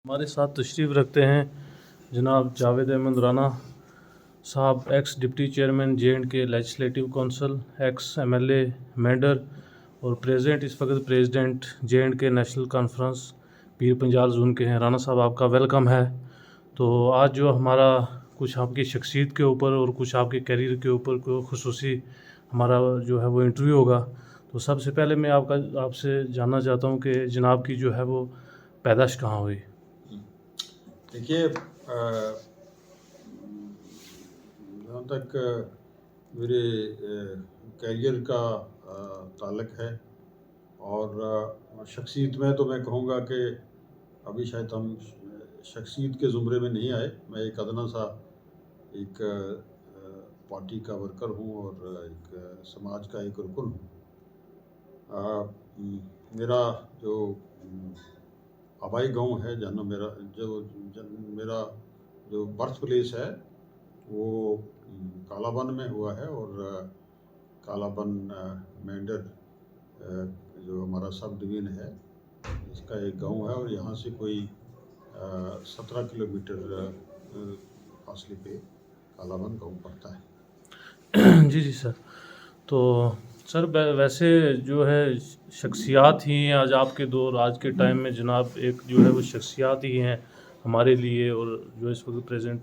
हमारे साथ तशरीफ़ रखते हैं जनाब जावेद अहमद राना साहब, x deputy chairman J&K legislative council, x MLA Mendhar और प्रेजेंट इस वक्त president J&K national conference Pir Panjal zone के हैं। राना साहब, आपका वेलकम है। तो आज जो हमारा कुछ आपकी शख्सियत के ऊपर और कुछ आपके करियर के ऊपर को खुसूसी हमारा जो है वो इंटरव्यू होगा। तो सबसे पहले मैं आपसे जानना चाहता हूँ कि जनाब की जो है वो पैदाइश कहाँ हुई। देखिए, जहाँ तक मेरे करियर का ताल्लुक है और शख्सियत में, तो मैं कहूँगा कि अभी शायद हम शख्सियत के ज़ुमरे में नहीं आए। मैं एक अदना सा एक पार्टी का वर्कर हूँ और एक समाज का एक रुकन हूँ। मेरा जो आबाई गांव है, जहाँ मेरा जो बर्थ प्लेस है वो कालाबन में हुआ है और कालाबन मेंढर जो हमारा सब डिवीज़न है इसका एक गांव है और यहाँ से कोई 17 किलोमीटर फासले पे कालाबन गांव पड़ता है। जी जी सर। तो सर वैसे जो है शख्सियात ही हैं आज आपके दौर, आज के टाइम में जनाब, एक जो है वो शख्सियात ही हैं हमारे लिए। और जो इस वक्त प्रेजेंट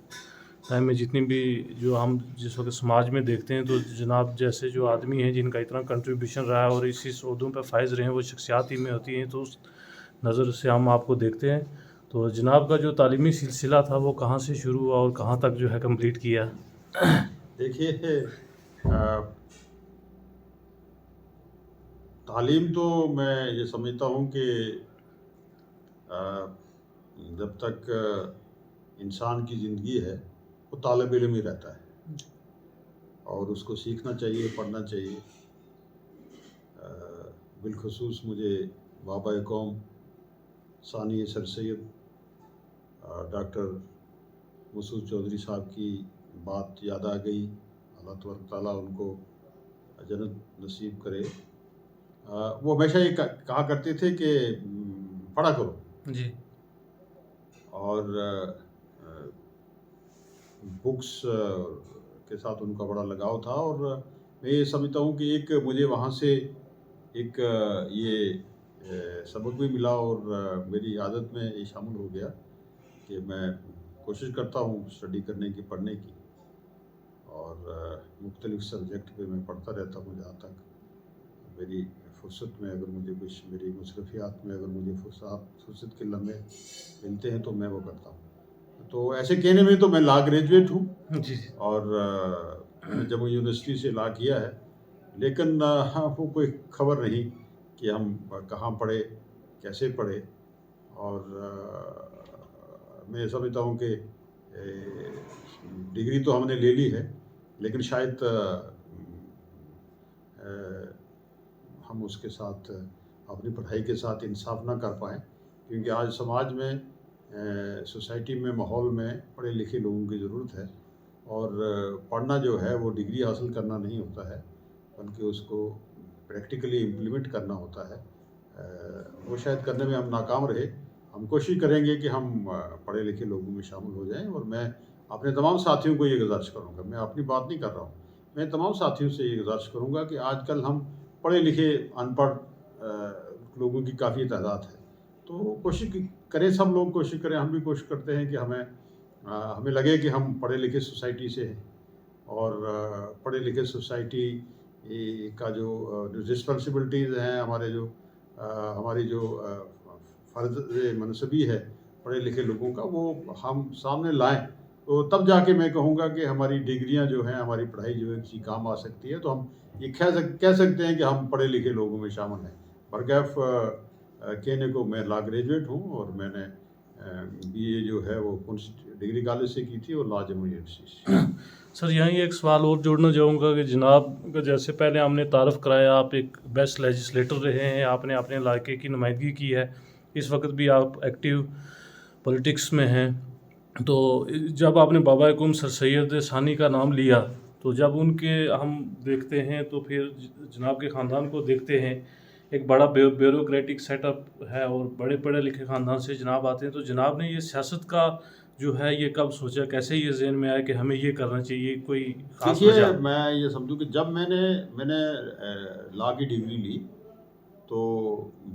टाइम में जितनी भी जो हम जिस वक्त समाज में देखते हैं, तो जनाब जैसे जो आदमी हैं जिनका इतना कंट्रीब्यूशन रहा है और इसी ओहदों पर फाइज रहे हैं, वो शख्सियात ही में होती हैं। तो उस नज़र से हम आपको देखते हैं। तो जनाब का जो तालीमी सिलसिला था वो कहाँ से शुरू हुआ और कहाँ तक जो है कंप्लीट किया। देखिए, तालीम तो मैं ये समझता हूँ कि जब तक इंसान की ज़िंदगी है वो तालिब इल्म ही रहता है और उसको सीखना चाहिए, पढ़ना चाहिए। बिलखुसूस मुझे बाबा कौम सानी सर सैयद डॉक्टर मसूद चौधरी साहब की बात याद आ गई। अल्लाह तबारक ताला उनको जन्नत नसीब करे। वो हमेशा ये कहा करते थे कि पढ़ा करो जी। और बुक्स के साथ उनका बड़ा लगाव था और मैं ये समझता हूँ कि एक मुझे वहाँ से एक ये सबक भी मिला और मेरी आदत में ये शामिल हो गया कि मैं कोशिश करता हूँ स्टडी करने की, पढ़ने की और मुख्तलिफ़ सब्जेक्ट पे मैं पढ़ता रहता हूँ। जहाँ तक मेरी फुर्सत में, अगर मुझे कुछ मेरी मसरूफियात में अगर मुझे फुर्सत के लम्हे मिलते हैं तो मैं वो करता हूँ। तो ऐसे कहने में तो मैं लॉ ग्रेजुएट हूँ जी। और मैंने जम्मू यूनिवर्सिटी से लॉ किया है, लेकिन वो कोई खबर नहीं कि हम कहाँ पढ़े, कैसे पढ़े। और मैं समझता हूँ कि डिग्री तो हमने ले ली है, लेकिन शायद हम उसके साथ अपनी पढ़ाई के साथ इंसाफ ना कर पाएँ, क्योंकि आज समाज में, सोसाइटी में, माहौल में पढ़े लिखे लोगों की ज़रूरत है। और पढ़ना जो है वो डिग्री हासिल करना नहीं होता है, बल्कि उसको प्रैक्टिकली इम्प्लीमेंट करना होता है। वो शायद करने में हम नाकाम रहे। हम कोशिश करेंगे कि हम पढ़े लिखे लोगों में शामिल हो जाएं। और मैं अपने तमाम साथियों को ये गुजारिश करूँगा, मैं अपनी बात नहीं कर रहा हूँ, मैं तमाम साथियों से ये गुजारिश करूँगा कि आजकल हम पढ़े लिखे अनपढ़ लोगों की काफ़ी तादाद है। तो कोशिश करें, सब लोग कोशिश करें, हम भी कोशिश करते हैं कि हमें लगे कि हम पढ़े लिखे सोसाइटी से हैं और पढ़े लिखे सोसाइटी का जो रिस्पॉन्सिबिलिटीज़ हैं, हमारी जो फ़र्ज़ मनसबी है पढ़े लिखे लोगों का, वो हम सामने लाएं। तो तब जाके मैं कहूँगा कि हमारी डिग्रियां जो हैं, हमारी पढ़ाई जो है किसी काम आ सकती है। तो हम ये कह सकते हैं कि हम पढ़े लिखे लोगों में शामिल हैं। बरगैफ कहने को मैं लॉ ग्रेजुएट हूँ और मैंने BA जो है वो डिग्री कॉलेज से की थी और लॉ जम्मू यूनिवर्सिटी से। सर यहीं एक सवाल और जोड़ना चाहूँगा कि जनाब का जैसे पहले हमने तारफ़ कराया, आप एक बेस्ट लेजिस्लेटर रहे हैं, आपने अपने इलाके की नुमाइंदगी की है, इस वक्त भी आप एक्टिव पॉलिटिक्स में हैं। तो जब आपने बाबा कौम सर सैयद सानी का नाम लिया, तो जब उनके हम देखते हैं तो फिर जनाब के ख़ानदान को देखते हैं एक बड़ा ब्यूरोक्रेटिक सेटअप है और बड़े पढ़े लिखे ख़ानदान से जनाब आते हैं, तो जनाब ने ये सियासत का जो है ये कब सोचा, कैसे ये ज़हन में आया कि हमें ये करना चाहिए, कोई ख़ास देखिए, वजह? मैं ये समझूँ कि जब मैंने मैंने लॉ की डिग्री ली, तो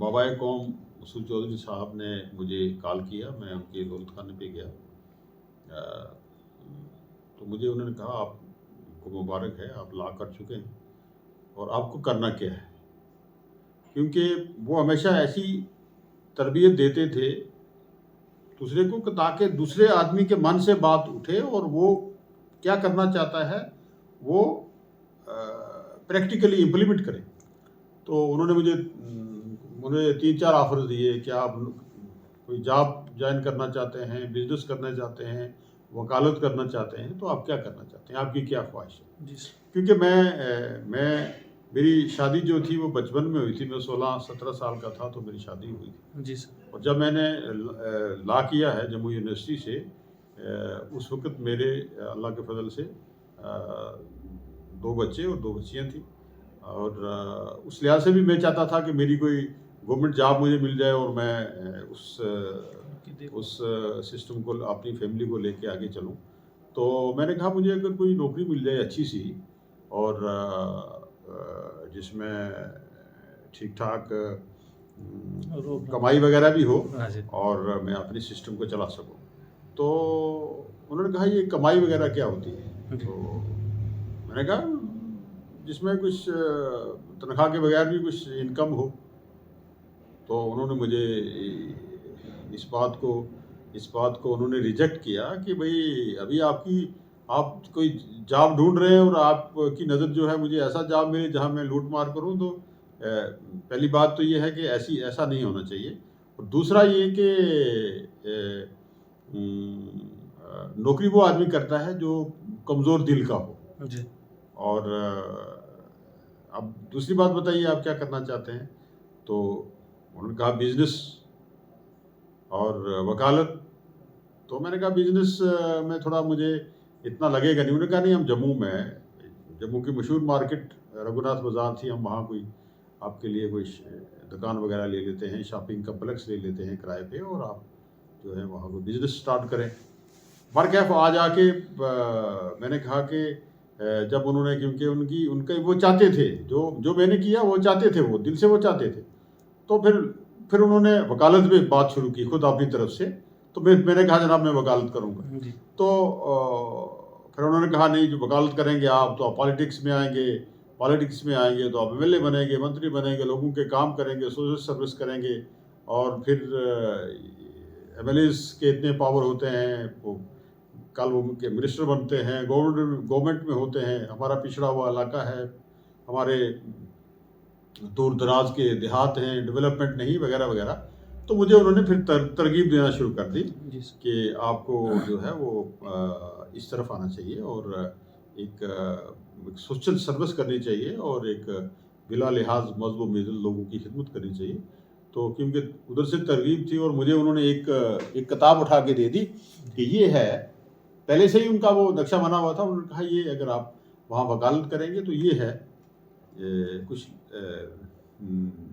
बाबाए कौम मसूद चौधरी साहब ने मुझे कॉल किया, मैं उनके दौलत खाने पे गया। अ, तो मुझे उन्होंने कहा, आपको मुबारक है, आप लॉ कर चुके हैं और आपको करना क्या है? क्योंकि वो हमेशा ऐसी तरबियत देते थे दूसरे को, ताकि दूसरे आदमी के मन से बात उठे और वो क्या करना चाहता है वो प्रैक्टिकली इम्प्लीमेंट करे। तो उन्होंने मुझे 3-4 ऑफर दिए कि आप कोई जॉब ज्वाइन करना चाहते हैं, बिजनेस करना चाहते हैं, वकालत करना चाहते हैं, तो आप क्या करना चाहते हैं, आपकी क्या ख्वाहिश है? जी सर। क्योंकि मैं मेरी शादी जो थी वो बचपन में हुई थी, मैं 16-17 साल का था तो मेरी शादी हुई थी। जी सर। और जब मैंने लॉ किया है जम्मू यूनिवर्सिटी से, उस वक़्त मेरे अल्लाह के फ़ज़ल से 2 बच्चे और 2 बच्चियाँ थीं। और उस लिहाज से भी मैं चाहता था कि मेरी कोई गवर्नमेंट जॉब मुझे मिल जाए और मैं उस सिस्टम को, अपनी फैमिली को लेके आगे चलूँ। तो मैंने कहा, मुझे अगर कोई नौकरी मिल जाए अच्छी सी और जिसमें ठीक-ठाक कमाई वगैरह भी हो हाँ जी। और मैं अपने सिस्टम को चला सकूँ। तो उन्होंने कहा, ये कमाई वगैरह क्या होती है? जी। तो मैंने कहा, जिसमें कुछ तनख्वाह के बगैर भी कुछ इनकम हो। तो उन्होंने मुझे इस बात को उन्होंने रिजेक्ट किया कि भाई अभी आप कोई जॉब ढूंढ रहे हैं और आपकी नज़र जो है मुझे ऐसा जॉब मिले जहां मैं लूट मार करूं। तो पहली बात तो ये है कि ऐसा नहीं होना चाहिए। और दूसरा ये कि नौकरी वो आदमी करता है जो कमज़ोर दिल का हो। जी। और अब दूसरी बात बताइए, आप क्या करना चाहते हैं? तो उन्होंने कहा, बिजनेस और वकालत। तो मैंने कहा, बिजनेस में थोड़ा मुझे इतना लगेगा नहीं। उन्होंने कहा, नहीं, हम जम्मू की मशहूर मार्केट रघुनाथ बाज़ार थी, हम वहाँ कोई आपके लिए कोई दुकान वगैरह ले लेते हैं, शॉपिंग कम्प्लेक्स ले लेते हैं किराए पे, और आप जो है वहाँ कोई बिजनेस स्टार्ट करें। बहरकैफ आज आके मैंने कहा कि जब उन्होंने, क्योंकि उनके वो चाहते थे, जो मैंने किया वो चाहते थे, वो दिल से वो चाहते थे। तो फिर उन्होंने वकालत में बात शुरू की खुद अपनी तरफ से। तो मैंने कहा, जनाब मैं वकालत करूँगा। जी। तो फिर उन्होंने कहा, नहीं, जो वकालत करेंगे आप तो आप पॉलिटिक्स में आएंगे तो आप एमएलए बनेंगे, मंत्री बनेंगे, लोगों के काम करेंगे, सोशल सर्विस करेंगे। और फिर एमएलएस के इतने पावर होते हैं, वो कल वो के मिनिस्टर बनते हैं, गवर्नमेंट में होते हैं। हमारा पिछड़ा हुआ इलाका है, हमारे दूर दराज के देहात हैं, डेवलपमेंट नहीं, वगैरह वगैरह। तो मुझे उन्होंने फिर तरगीब देना शुरू कर दी कि आपको जो है वो इस तरफ आना चाहिए और एक सोशल सर्विस करनी चाहिए और एक बिला लिहाज मजलूम मिज़ल लोगों की खिदमत करनी चाहिए। तो क्योंकि उधर से तरगीब थी और मुझे उन्होंने एक किताब उठा के दे दी कि ये है, पहले से ही उनका वो नक्शा बना हुआ था। उन्होंने कहा, ये अगर आप वहाँ वकालत करेंगे तो ये है कुछ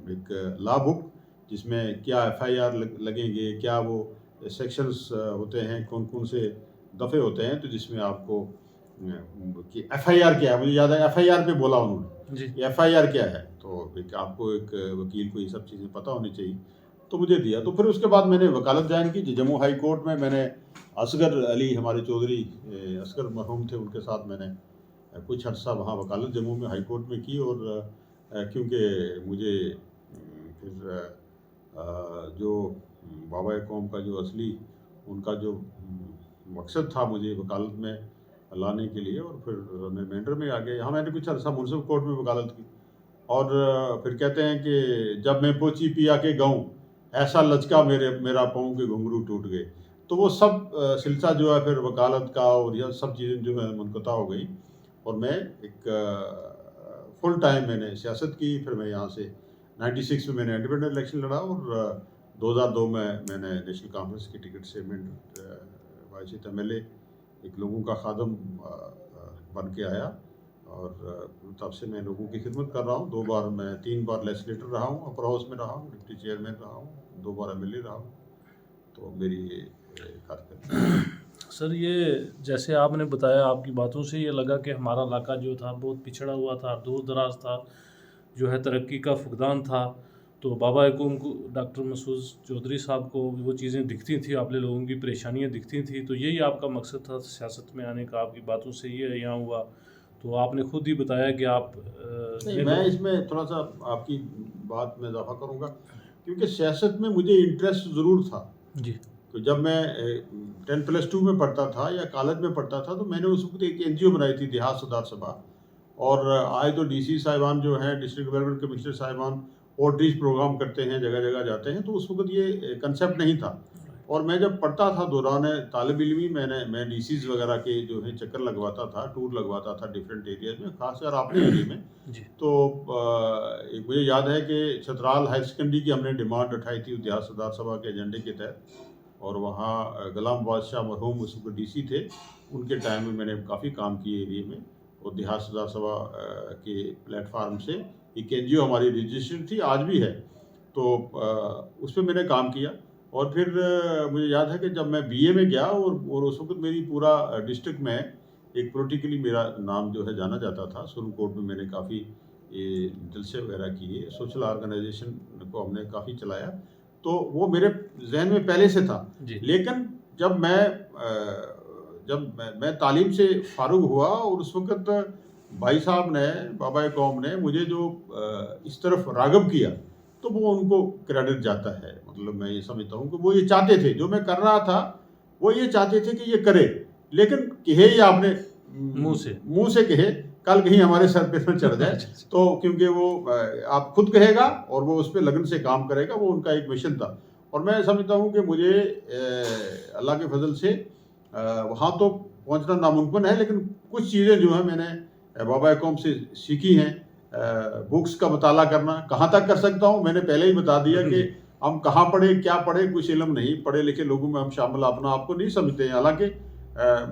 एक लॉ बुक, जिसमें क्या एफआईआर लगेंगे, क्या वो सेक्शंस होते हैं, कौन कौन से दफ़े होते हैं, तो जिसमें आपको कि एफआईआर क्या है। मुझे याद है एफआईआर पे बोला उन्होंने जी। कि एफआईआर क्या है। तो आपको एक वकील को ये सब चीज़ें पता होनी चाहिए। तो मुझे दिया। तो फिर उसके बाद मैंने वकालत ज्वाइन की जम्मू हाई कोर्ट में। मैंने असगर अली, हमारे चौधरी असगर मरहूम थे, उनके साथ मैंने कुछ अर्सा वहाँ वकालत जम्मू में हाई कोर्ट में की। और क्योंकि मुझे फिर जो बाबा कौम का जो असली उनका जो मकसद था मुझे वकालत में लाने के लिए, और फिर मैं मेंढर में आ गया। यहाँ मैंने कुछ अर्सा मुनसिफ कोर्ट में वकालत की। और फिर कहते हैं कि जब मैं पोची पिया के गाऊँ, ऐसा लचका मेरा पाँव के घुंघरू टूट गए। तो वो सब सिलसिला जो है फिर वकालत का और यह सब चीज़ें जो है मुनक़ता हो गई। और मैं एक फुल टाइम मैंने सियासत की। फिर मैं यहाँ से 96 में मैंने इंडिपेंडेंट इलेक्शन लड़ा और 2002 में मैंने नेशनल कॉन्फ्रेंस की टिकट से मैं वाइस एमएलए, एक लोगों का खादम बन के आया। और तब से मैं लोगों की खिदमत कर रहा हूँ। 2 बार मैं 3 बार लेजिस्लेटर रहा हूँ, अपर हाउस में रहा हूँ, डिप्टी चेयरमैन रहा हूँ, 2 बार एमएलए रहा हूँ। तो मेरी ये कार्यकाल। सर, ये जैसे आपने बताया, आपकी बातों से ये लगा कि हमारा इलाका जो था बहुत पिछड़ा हुआ था, दूर दराज था, जो है तरक्की का फुकदान था। तो बाबा यकूम को, डॉक्टर मसूद चौधरी साहब को वो चीज़ें दिखती थी, आप लोगों की परेशानियां दिखती थी, तो यही आपका मकसद था सियासत में आने का। आपकी बातों से ये यहाँ हुआ। तो आपने खुद ही बताया कि आप नहीं, मैं इसमें थोड़ा सा आपकी बात में इजाफा करूँगा, क्योंकि सियासत में मुझे इंटरेस्ट ज़रूर था। जी। तो जब मैं 10+2 में पढ़ता था या कॉलेज में पढ़ता था, तो मैंने उस वक्त एक एनजीओ बनाई थी, देहात सुधार सभा। और आज तो डीसी साहिबान जो हैं, डिस्ट्रिक्ट डेवलपमेंट कमिश्नर साहिबान, आउटरीच प्रोग्राम करते हैं, जगह जगह जाते हैं। तो उस वक्त ये कंसेप्ट नहीं था। और मैं जब पढ़ता था दौरान तालिब इल्मी, मैं डीसीज वगैरह के जो है चक्कर लगवाता था, टूर लगवाता था डिफरेंट एरियाज में, खासकर अपने एरिया में। जी। तो एक मुझे याद है कि छतराल हाई सेकेंडरी की हमने डिमांड उठाई थी देहात सुधार सभा के एजेंडे के तहत। और वहाँ गुलाम बादशाह मरहूम उस वक्त डीसी थे, उनके टाइम में मैंने काफ़ी काम किए एरिया में। और देहात सुधार सभा के प्लेटफार्म से एक एनजीओ हमारी रजिस्ट्रेशन थी, आज भी है। तो उस पर मैंने काम किया। और फिर मुझे याद है कि जब मैं बीए में गया, और उस वक्त मेरी पूरा डिस्ट्रिक्ट में एक पॉलिटिकली मेरा नाम जो है जाना जाता था। सुप्रीम कोर्ट में मैंने काफ़ी ये जलसे वगैरह किए, सोशल ऑर्गेनाइजेशन को हमने काफ़ी चलाया। तो वो मेरे जहन में पहले से था। लेकिन जब मैं तालीम से फारूग हुआ, और उस वक्त भाई साहब ने, बाबा कौम ने मुझे जो इस तरफ राग़िब किया, तो वो उनको क्रेडिट जाता है। मतलब मैं ये समझता हूँ कि वो ये चाहते थे, जो मैं कर रहा था वो ये चाहते थे कि ये करे, लेकिन कहे ये आपने मुंह से कहे, कल कहीं हमारे सर पे न चढ़ जाए। तो क्योंकि वो आप खुद कहेगा और वो उस पर लगन से काम करेगा, वो उनका एक मिशन था। और मैं समझता हूँ कि मुझे अल्लाह के फजल से वहाँ तो पहुँचना नामुमकिन है, लेकिन कुछ चीज़ें जो है मैंने बाबा कौम से सीखी हैं। बुक्स का मुताला करना, कहाँ तक कर सकता हूँ मैंने पहले ही बता दिया कि हम कहाँ पढ़े, क्या पढ़े, कुछ इल्म नहीं। पढ़े लिखे लोगों में हम शामिल अपना आपको नहीं समझते हैं। हालांकि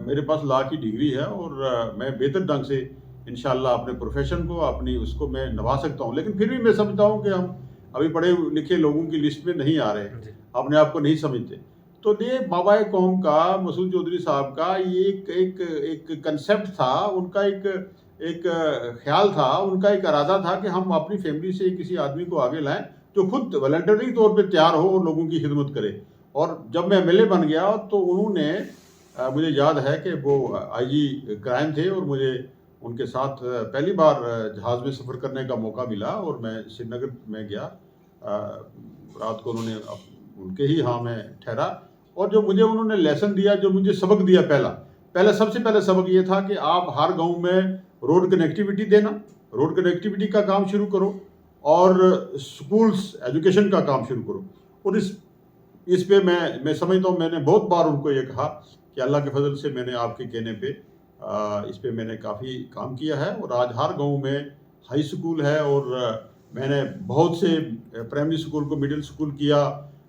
मेरे पास लॉ की डिग्री है, और मैं बेहतर ढंग से इंशाल्लाह अपने प्रोफेशन को, अपनी उसको मैं निभा सकता हूँ। लेकिन फिर भी मैं समझता हूँ कि हम अभी पढ़े लिखे लोगों की लिस्ट में नहीं आ रहे, अपने आप को नहीं समझते। तो ये बाबा कौम का, मसूद चौधरी साहब का ये एक कंसेप्ट था, उनका एक ख्याल था, उनका एक इरादा था कि हम अपनी फैमिली से किसी आदमी को आगे लाएं जो खुद वॉलंटरी तौर पे तैयार हो और लोगों की खिदमत करे। और जब मैं एमएलए बन गया, तो उन्होंने मुझे याद है कि वो आईजी क्राइम थे, और मुझे उनके साथ पहली बार जहाज़ में सफ़र करने का मौका मिला। और मैं श्रीनगर में गया, रात को उन्होंने उनके ही यहाँ में ठहरा। और जो मुझे उन्होंने लेसन दिया, जो मुझे सबक दिया, पहला सबसे पहले सबक ये था कि आप हर गांव में रोड कनेक्टिविटी देना, रोड कनेक्टिविटी का काम शुरू करो, और स्कूल्स एजुकेशन का काम शुरू करो। और इस पे मैं समझता हूँ, मैंने बहुत बार उनको ये कहा कि अल्लाह के फजल से मैंने आपके कहने पे इस पे मैंने काफ़ी काम किया है। और आज हर गांव में हाई स्कूल है, और मैंने बहुत से प्राइमरी स्कूल को मिडिल स्कूल किया।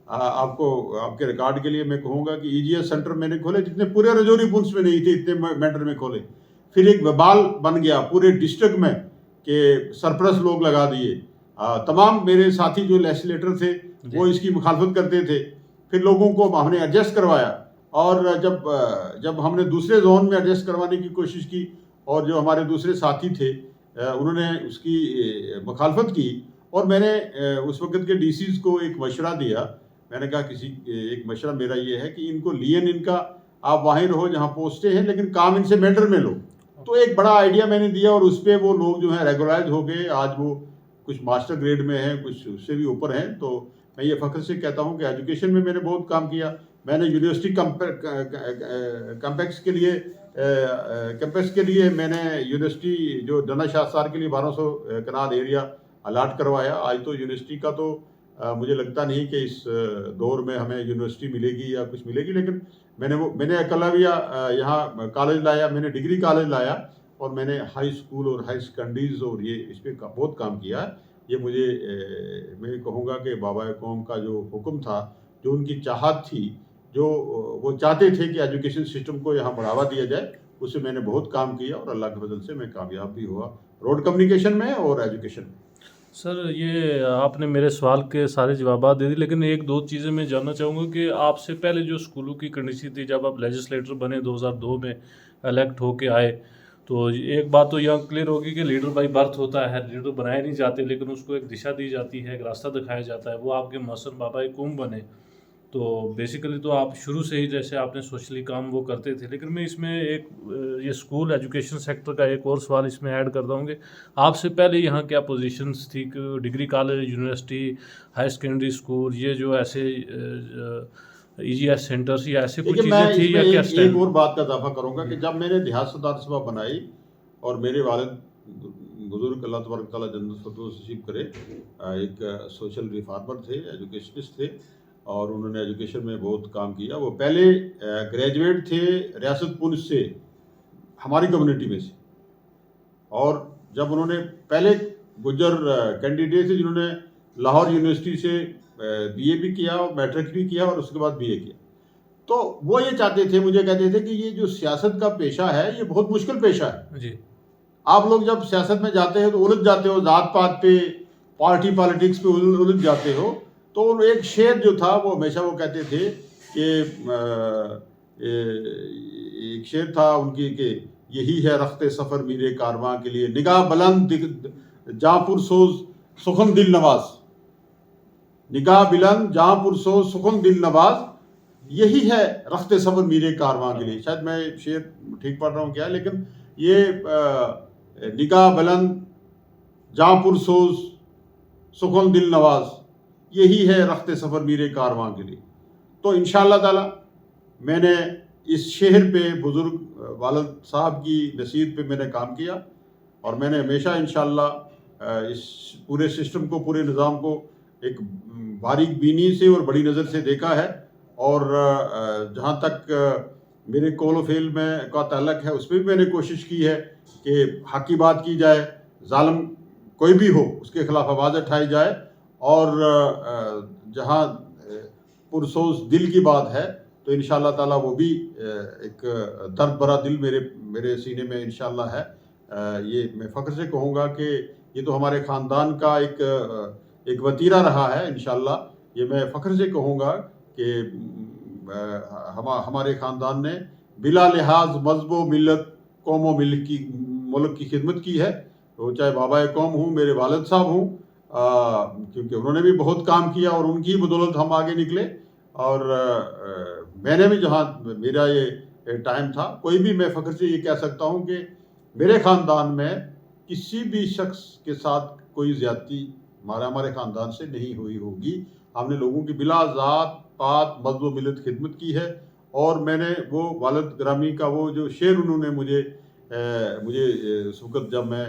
आपको आपके रिकॉर्ड के लिए मैं कहूँगा कि ईजीएस सेंटर मैंने खोले, जितने पूरे रजौरी पुंछ में नहीं थे, इतने मेंटर में खोले। फिर एक वबाल बन गया पूरे डिस्ट्रिक्ट में कि सरप्लस लोग लगा दिए। तमाम मेरे साथी जो लेजिस्लेटर थे वो इसकी मुखालफत करते थे। फिर लोगों को हमने एडजस्ट करवाया, और जब हमने दूसरे जोन में एडजस्ट करवाने की कोशिश की, और जो हमारे दूसरे साथी थे उन्होंने उसकी मुखालफत की, और मैंने उस वक्त के डीसीज को एक मशवरा दिया। मैंने कहा एक मशवरा मेरा ये है कि इनको लियन इनका आप वहीं रहो जहाँ पोस्टें हैं, लेकिन काम इनसे मेंटर में लो। तो एक बड़ा आइडिया मैंने दिया, और उस पर वो लोग जो है रेगुलराइज हो गए। आज वो कुछ मास्टर ग्रेड में हैं, कुछ उससे भी ऊपर हैं। तो मैं ये फ़ख्र से कहता हूँ कि एजुकेशन में मैंने बहुत काम किया। मैंने यूनिवर्सिटी कैंपस के लिए मैंने यूनिवर्सिटी जो डना शाहसार के लिए 1200 कनाल एरिया अलाट करवाया। आज तो यूनिवर्सिटी का तो मुझे लगता नहीं कि इस दौर में हमें यूनिवर्सिटी मिलेगी या कुछ मिलेगी, लेकिन मैंने एकलव्य यहाँ कॉलेज लाया, मैंने डिग्री कॉलेज लाया, और मैंने हाई स्कूल और हाई सेकेंडरीज और ये इस पर बहुत काम किया। ये मुझे मैं कहूँगा कि बाबा कौम का जो हुक्म था, जो उनकी चाहत थी, जो वो चाहते थे कि एजुकेशन सिस्टम को यहाँ बढ़ावा दिया जाए, उससे मैंने बहुत काम किया और अल्लाह के फजल से मैं कामयाब भी हुआ रोड कम्युनिकेशन में और एजुकेशन में। सर, ये आपने मेरे सवाल के सारे जवाब दे दिए, लेकिन एक दो चीज़ें मैं जानना चाहूँगा कि आपसे पहले जो स्कूलों की कंडीशन थी, जब आप लेजिस्लेटर बने 2002 में इलेक्ट होके आए, तो एक बात तो यहाँ क्लियर होगी कि लीडर बाई बर्थ होता है, लीडर बनाए नहीं जाते, लेकिन उसको एक दिशा दी जाती है, एक रास्ता दिखाया जाता है। वो आपके मोहसिन बाबा कौम बने, तो बेसिकली तो आप शुरू से ही जैसे आपने सोशली काम वो करते थे। लेकिन मैं इसमें एक ये स्कूल एजुकेशन सेक्टर का एक और सवाल इसमें ऐड कर दूँगी। आपसे पहले यहाँ क्या पोजीशंस थी कि degree college, university, high secondary school, ये जो ऐसे ईजीएस सेंटर्स या ऐसे कुछ देखिए, मैं चीज़ें थी इसमें या क्या एक स्टैंड? और बात का इजाफा करूंगा कि जब मैंने देहात सुधार सभा बनाई और मेरे वालिद बुजुर्ग अल्लाह तबारक तआला जन्नत फ़िरदौस नसीब करे एक सोशल रिफार्मर थे, एजुकेशनिस्ट थे और उन्होंने एजुकेशन में बहुत काम किया। वो पहले ग्रेजुएट थे रियासत पुंछ से, हमारी कम्युनिटी में से, और जब उन्होंने पहले गुज्जर कैंडिडेट थे जिन्होंने लाहौर यूनिवर्सिटी से बीए भी किया और मैट्रिक भी किया और उसके बाद बीए किया, तो वो ये चाहते थे, मुझे कहते थे कि ये जो सियासत का पेशा है ये बहुत मुश्किल पेशा है जी। आप लोग जब सियासत में जाते हो तो उलझ जाते हो, जात पात पे, पार्टी पॉलिटिक्स पे उलझ जाते हो। तो एक शेर जो था वो हमेशा वो कहते थे कि एक शेर था उनकी कि यही है रख्ते सफ़र मेरे कारवां के लिए, निगाह बुलंद जहाँपुर सोज सुखन दिल नवाज, निगाह बुलंद जहाँपुर सोज सुखन दिल नवाज, यही है रख्ते सफ़र मेरे कारवां के लिए। शायद मैं शेर ठीक पढ़ रहा हूँ क्या, लेकिन ये निगाह बुलंद जहाँपुर सोज सुखन दिल नवाज, यही है रख्ते सफ़र मेरे कारवां के लिए। तो इंशाअल्लाह ताला मैंने इस शहर पे बुज़ुर्ग वालिद साहब की नसीहत पे मैंने काम किया और मैंने हमेशा इंशाअल्लाह इस पूरे सिस्टम को, पूरे निज़ाम को एक बारीक बीनी से और बड़ी नज़र से देखा है। और जहाँ तक मेरे कौल फेल में का ताल्लुक है उसमें भी मैंने कोशिश की है कि हक़ की बात की जाए, ज़ालिम कोई भी हो उसके ख़िलाफ़ आवाज़ उठाई जाए, और जहाँ पुरसोज दिल की बात है तो इंशाअल्लाह ताला वो भी एक दर्द भरा दिल मेरे सीने में इंशाअल्लाह है। ये मैं फ़ख्र से कहूँगा कि ये तो हमारे ख़ानदान का एक वतीरा रहा है। इंशाअल्लाह ये मैं फ़ख्र से कहूँगा कि हमारे ख़ानदान ने बिला लिहाज मज़हब व मिल्लत, कौम व मुल्क की खिदमत की है। तो चाहे बाबा कौम हूँ, मेरे वालिद साहब हूँ, क्योंकि उन्होंने भी बहुत काम किया और उनकी बदौलत हम आगे निकले। और मैंने भी जहाँ मेरा ये टाइम था, कोई भी मैं फ़ख्र से ये कह सकता हूँ कि मेरे ख़ानदान में किसी भी शख्स के साथ कोई ज़्यादती हमारे ख़ानदान से नहीं हुई होगी। हमने लोगों की बिला ज़ात पात मज़हब व मिल्लत खिदमत की है। और मैंने वो वालिद ग्रामी का वो जो शेर उन्होंने मुझे उस वक़्त जब मैं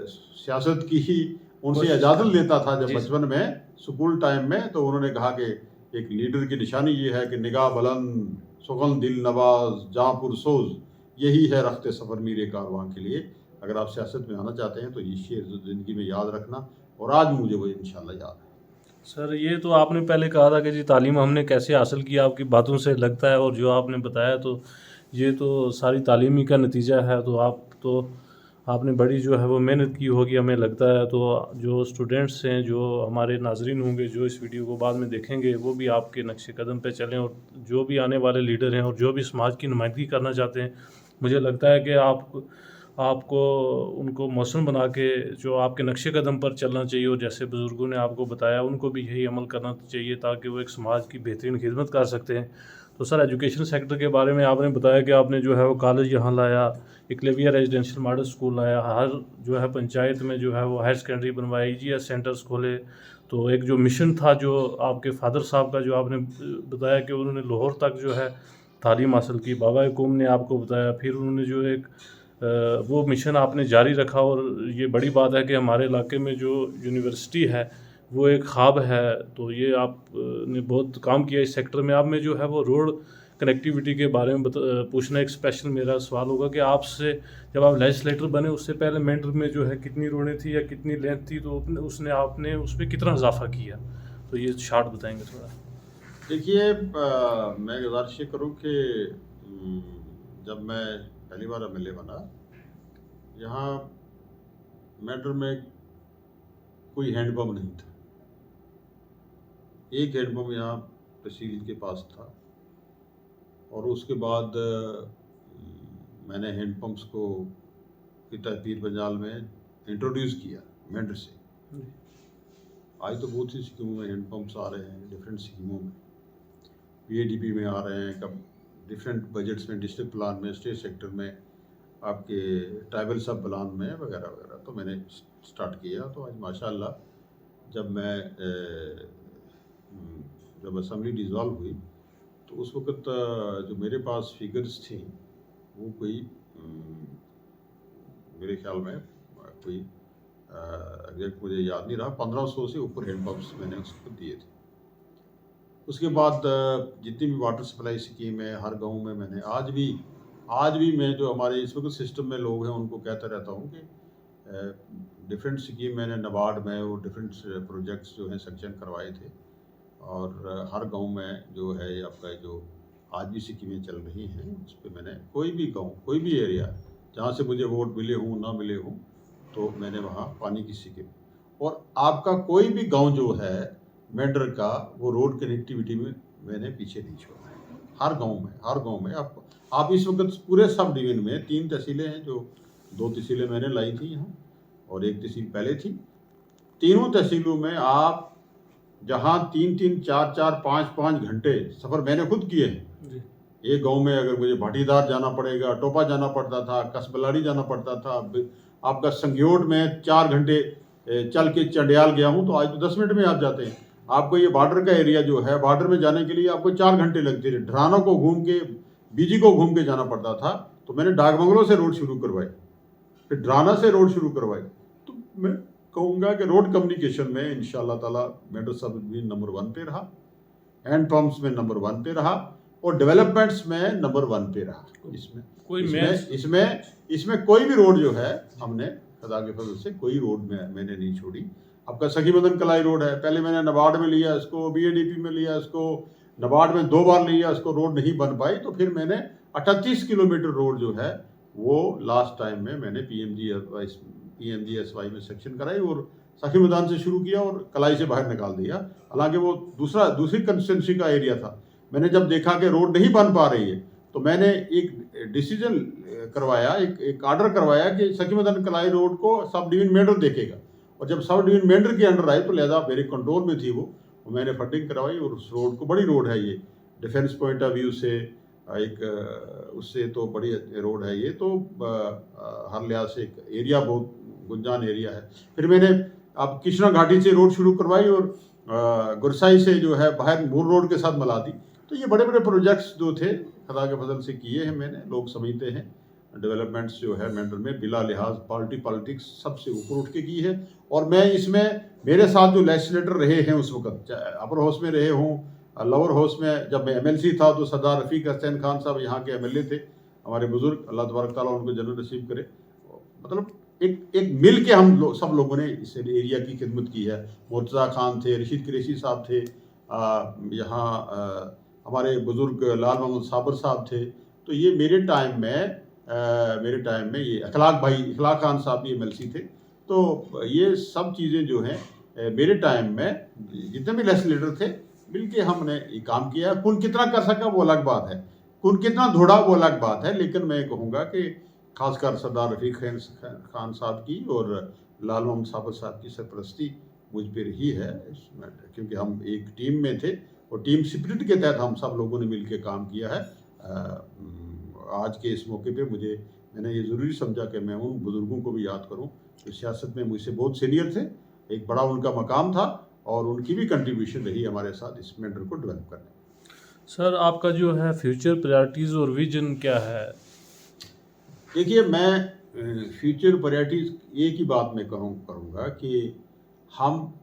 सियासत की ही उनसे इजाज़त लेता था जब बचपन में स्कूल टाइम में, तो उन्होंने कहा कि एक लीडर की निशानी ये है कि निगाह बुलंद सुगन दिल नवाज जहाँपुर सोज, यही है रख्ते सफ़र मेरे कारवां के लिए। अगर आप सियासत में आना चाहते हैं तो ये शेर ज़िंदगी में याद रखना, और आज मुझे वो इंशाअल्लाह याद है। सर, ये तो आपने पहले कहा था कि जी तालीम हमने कैसे हासिल किया, आपकी बातों से लगता है, और जो आपने बताया तो ये तो सारी तालीम ही का नतीजा है। तो आपने बड़ी जो है वो मेहनत की होगी हमें लगता है। तो जो स्टूडेंट्स हैं, जो हमारे नाजरीन होंगे जो इस वीडियो को बाद में देखेंगे, वो भी आपके नक्शे कदम पे चलें, और जो भी आने वाले लीडर हैं और जो भी समाज की नुमाइंदगी करना चाहते हैं, मुझे लगता है कि आपको उनको मौसम बना के जो आपके नक्शे कदम पर चलना चाहिए, और जैसे बुज़ुर्गों ने आपको बताया उनको भी यही अमल करना चाहिए ताकि वो एक समाज की बेहतरीन खिदमत कर सकते हैं। तो सर, एजुकेशन सेक्टर के बारे में आपने बताया कि आपने जो है वो कॉलेज यहाँ लाया, एकलव्य रेजिडेंशियल मॉडल स्कूल लाया, हर जो है पंचायत में जो है वो हायर सेकेंडरी बनवाई, ईजीएस सेंटर्स खोले। तो एक जो मिशन था जो आपके फादर साहब का, जो आपने बताया कि उन्होंने लाहौर तक जो है तालीम हासिल की, बाबा कौम ने आपको बताया, फिर उन्होंने जो एक वो मिशन आपने जारी रखा। और ये बड़ी बात है कि हमारे इलाके में जो यूनिवर्सिटी है वो एक ख्वाब है। तो ये आपने बहुत काम किया इस सेक्टर में। आप में जो है वो रोड कनेक्टिविटी के बारे में पूछना एक स्पेशल मेरा सवाल होगा कि आपसे जब आप लेजिस्लेटर बने उससे पहले मेंटर में जो है कितनी रोडें थी या कितनी लेंथ थी, तो आपने उस पर कितना इजाफा किया, तो ये शार्ट बताएंगे थोड़ा। देखिए, मैं गुजारिश करूँ कि जब मैं पहली बार एमएलए बना, यहाँ मैटर में कोई हैंडपम्प नहीं था। एक हैंडपम्प यहाँ तहसील के पास था और उसके बाद मैंने हैंडपम्प्स को पीर पंजाल में इंट्रोड्यूस किया मेंढर से। आज तो बहुत सी स्कीमों में हैंडपम्प्स आ रहे हैं, डिफरेंट स्कीमों में, पीएडीपी में आ रहे हैं, कब डिफरेंट बजट्स में, डिस्ट्रिक्ट प्लान में, स्टेट सेक्टर में, आपके ट्राइबल सब प्लान में वगैरह वगैरह। तो मैंने स्टार्ट किया। तो आज माशाल्लाह जब असेंबली डिज़ोल्व हुई तो उस वक़्त जो मेरे पास फिगर्स थी वो कोई मेरे ख्याल में कोई एग्जैक्ट मुझे याद नहीं रहा, 1500 से ऊपर हैंडपम्प्स मैंने उसको दिए थे। उसके बाद जितनी भी वाटर सप्लाई स्कीम है हर गांव में मैंने आज भी मैं जो हमारे इस वक्त सिस्टम में लोग हैं उनको कहता रहता हूँ कि डिफरेंट स्कीम मैंने नाबार्ड में और डिफरेंट प्रोजेक्ट्स जो हैं सैंक्शन करवाए थे और हर गांव में जो है आपका जो आज भी स्कीमें चल रही हैं उस पर मैंने कोई भी गांव, कोई भी एरिया जहाँ से मुझे वोट मिले हों ना मिले हों तो मैंने वहाँ पानी की स्कीम। और आपका कोई भी गांव जो है मेंढर का वो रोड कनेक्टिविटी में मैंने पीछे नहीं छोड़ा है। हर गांव में आप इस वक्त पूरे सब डिवीजन में 3 तहसीलें हैं, जो 2 तहसीलें मैंने लाई थी यहाँ और 1 तहसील पहले थी। तीनों तहसीलों में आप जहाँ 3-3, 4-4, 5-5 घंटे सफ़र मैंने खुद किए हैं। एक गांव में अगर मुझे भाटीदार जाना पड़ेगा, टोपा जाना पड़ता था, कसबलाड़ी जाना पड़ता था, आपका संग्योट में 4 घंटे चल के चंडियाल गया हूँ तो आज तो 10 मिनट में आप जाते हैं। आपको ये बॉर्डर का एरिया जो है, बॉर्डर में जाने के लिए आपको 4 घंटे लगते थे। ढराना को घूम के, बीजी को घूम के जाना पड़ता था। तो मैंने डाकबंगलों से रोड शुरू करवाई, फिर ढराना से रोड शुरू करवाई। तो मैं कहूँगा कि रोड कम्युनिकेशन में इंशाअल्लाह ताला मेंढर सब भी नंबर 1 पे रहा, हैंड पंप्स में नंबर 1 पे रहा और डेवलपमेंट्स में नंबर 1 पे रहा। इसमें कोई भी रोड जो है हमने खुदा के फजल से कोई रोड में मैंने नहीं छोड़ी। आपका सखी मदन कलाई रोड है, पहले मैंने नाबार्ड में लिया इसको, बीएडीपी में लिया इसको, नाबार्ड में 2 बार लिया, इसको रोड नहीं बन पाई तो फिर मैंने 38 किलोमीटर रोड जो है वो लास्ट टाइम में मैंने पीएमजीएसवाई में सेक्शन कराई और सखी मैदान से शुरू किया और कलाई से बाहर निकाल दिया। हालांकि वो दूसरी कंस्टिट्यूंसी का एरिया था। मैंने जब देखा कि रोड नहीं बन पा रही है तो मैंने एक डिसीजन करवाया, एक ऑर्डर करवाया कि सखी मैदान कलाई रोड को सब डिवीजन मेंढर देखेगा। और जब सब डिवीजन मेंढर के अंडर आई तो लिहाजा मेरे कंट्रोल में थी वो मैंने फंडिंग करवाई और उस रोड को, बड़ी रोड है ये, डिफेंस पॉइंट ऑफ व्यू से उससे तो बड़ी रोड है ये, तो हर लिहाज से एक एरिया बहुत गुंजान एरिया है। फिर मैंने अब कृष्णा घाटी से रोड शुरू करवाई और गुरसाई से जो है बाहर मूल रोड के साथ मिला दी। तो ये बड़े बड़े प्रोजेक्ट्स जो थे खुदा के फजल से किए हैं मैंने। लोग समझते हैं डेवलपमेंट्स जो है मेंढर में बिला लिहाज पॉलिटिक्स सबसे ऊपर उठ के की है। और मैं इसमें मेरे साथ जो लेजिस्लेटर रहे हैं उस वक्त, अपर हाउस में रहे हों, लोअर हाउस में जब मैं एमएलसी था तो सरदार रफ़ीक हसैन खान साहब यहाँ के एमएलए थे, हमारे बुजुर्ग, अल्लाह तबारक ताला उनको जन्नत नसीब करे। मतलब एक मिल के हम सब लोगों ने इस एरिया की खिदमत की है। मुर्तज़ा खान थे, रशीद कुरैशी साहब थे, यहाँ हमारे बुजुर्ग लाल मोहम्मद साबर साहब थे। तो ये मेरे टाइम में ये इखलाक खान साहब भी एमएलसी थे। तो ये सब चीज़ें जो हैं मेरे टाइम में जितने भी लेजिस्लेटर थे मिलके हमने ये काम किया। कौन कितना कर सका वो अलग बात है, कौन कितना धोड़ा वो अलग बात है, लेकिन मैं कहूँगा कि खासकर सरदार रफ़ीक खान साहब की और लाल मोहम्मद साबर साहब की सरपरस्ती मुझ पर रही है इसमें, क्योंकि हम एक टीम में थे और टीम स्पिरिट के तहत हम सब लोगों ने मिलकर काम किया है। आज के इस मौके पे मैंने ये ज़रूरी समझा कि मैं उन बुज़ुर्गों को भी याद करूं जो सियासत में मुझसे बहुत सीनियर थे, एक बड़ा उनका मकाम था और उनकी भी कंट्रीब्यूशन रही हमारे साथ इस मेंढर को डेवलप करने में। सर, आपका जो है फ्यूचर प्रायोरिटीज़ और विजन क्या है? देखिए, मैं फ्यूचर प्रायोरिटीज़ एक ही बात मैं करूँगा कि हम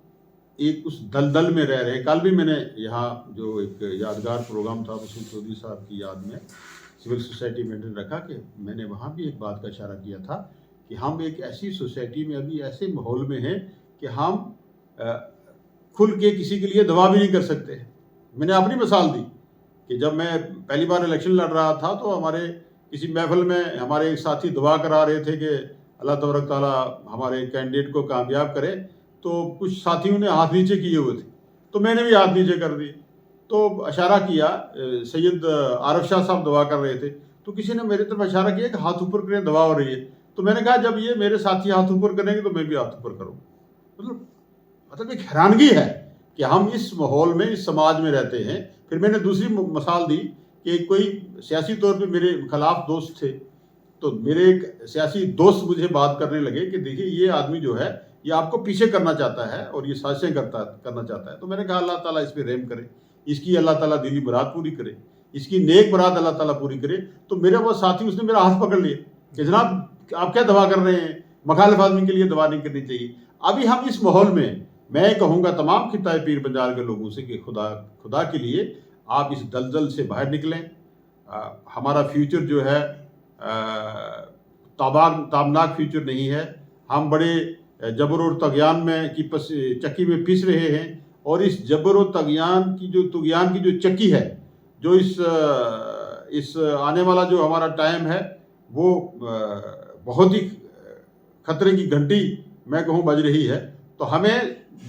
एक उस दलदल में रह रहे हैं। कल भी मैंने यहाँ जो एक यादगार प्रोग्राम था वसूल चौधरी साहब की याद में सिविल सोसाइटी मेंटेन रखा कि मैंने वहाँ भी एक बात का इशारा किया था कि हम एक ऐसी सोसाइटी में, अभी ऐसे माहौल में हैं कि हम खुल के किसी के लिए दवा भी नहीं कर सकते। मैंने अपनी मिसाल दी कि जब मैं पहली बार इलेक्शन लड़ रहा था तो हमारे किसी महफिल में हमारे एक साथी दुआ करा रहे थे कि अल्लाह तबारक ताला हमारे कैंडिडेट को कामयाब करे, तो कुछ साथियों ने हाथ नीचे किए हुए थे, तो मैंने भी हाथ नीचे कर दिए। तो इशारा किया, सैयद आरफ शाह साहब दुआ कर रहे थे, तो किसी ने मेरी तरफ इशारा किया कि हाथ ऊपर करें, दुआ हो रही है। तो मैंने कहा जब ये मेरे साथी हाथ ऊपर करेंगे तो मैं भी हाथ ऊपर करूँगा। मतलब एक हैरानगी है कि हम इस माहौल में, इस समाज में रहते हैं। फिर मैंने दूसरी मिसाल दी कि कोई सियासी तौर पे मेरे खिलाफ दोस्त थे, तो मेरे एक सियासी दोस्त मुझे बात करने लगे कि देखिए ये आदमी जो है ये आपको पीछे करना चाहता है और ये साजिशें करना चाहता है। तो मैंने कहा अल्लाह ताला इस पर रहम करे, इसकी अल्लाह ताला दिली मुराद पूरी करे, इसकी नेक मुराद अल्लाह ताला पूरी करे। तो मेरा वो साथी, उसने मेरा हाथ पकड़ लिया कि जनाब आप क्या दवा कर रहे हैं, मुखालिफ आदमी के लिए दवा नहीं करनी चाहिए। अभी हम इस माहौल में, मैं कहूँगा तमाम खिताए पीर पंजाल के लोगों से कि खुदा के लिए आप इस दलदल से बाहर निकलें। हमारा फ्यूचर जो है ताबनाक फ्यूचर नहीं है। हम बड़े जबर और तगयान में की चक्की में पिस रहे हैं, और इस जबर और तुगयान की जो चक्की है, जो इस आने वाला जो हमारा टाइम है, वो बहुत ही खतरे की घंटी मैं कहूँ बज रही है। तो हमें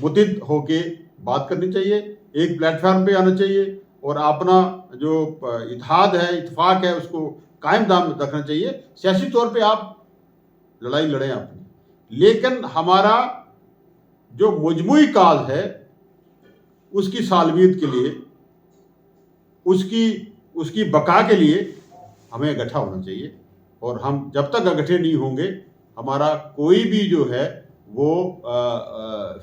मुतहिद होके बात करनी चाहिए, एक प्लेटफार्म पे आना चाहिए, और अपना जो इत्तेहाद है, इत्तेफाक है, उसको कायम दाम रखना चाहिए। सियासी तौर पे आप लड़ाई लड़ें अपनी, लेकिन हमारा जो मजमूई काज है उसकी सालमियत के लिए, उसकी बका के लिए हमें इकट्ठा होना चाहिए। और हम जब तक इकट्ठे नहीं होंगे, हमारा कोई भी जो है वो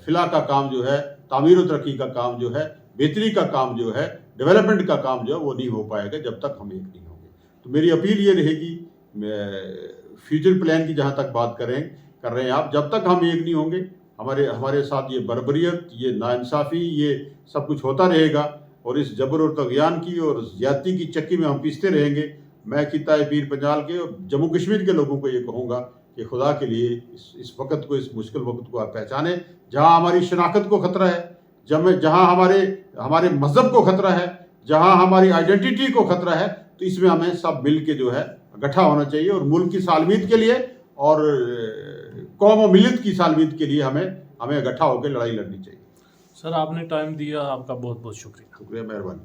फिला का काम जो है, तामीर और तरक्की का काम जो है, बेहतरी का काम जो है, डेवलपमेंट का काम जो है, वो नहीं हो पाएगा जब तक हम एक नहीं होंगे। तो मेरी अपील ये रहेगी, फ्यूचर प्लान की जहाँ तक बात कर रहे हैं आप, जब तक हम एक नहीं होंगे, हमारे साथ ये बर्बरियत, ये नाइंसाफ़ी, ये सब कुछ होता रहेगा, और इस जबर और तगयान की और ज़्यादती की चक्की में हम पीसते रहेंगे। मैं खिताए पीर पंजाल के और जम्मू कश्मीर के लोगों को ये कहूँगा कि खुदा के लिए इस वक्त को, इस मुश्किल वक्त को आप पहचानें, जहाँ हमारी शनाख्त को ख़तरा है, जहाँ हमारे मज़हब को ख़तरा है, जहाँ हमारी आइडेंटिटी को ख़तरा है। तो इसमें हमें सब मिल के जो है इकट्ठा होना चाहिए, और मुल्क की सालमियत के लिए और कौम और मिल्लत की सालमियत के लिए हमें इकट्ठा होकर लड़ाई लड़नी चाहिए। सर, आपने टाइम दिया, आपका बहुत बहुत शुक्रिया। शुक्रिया, मेहरबानी।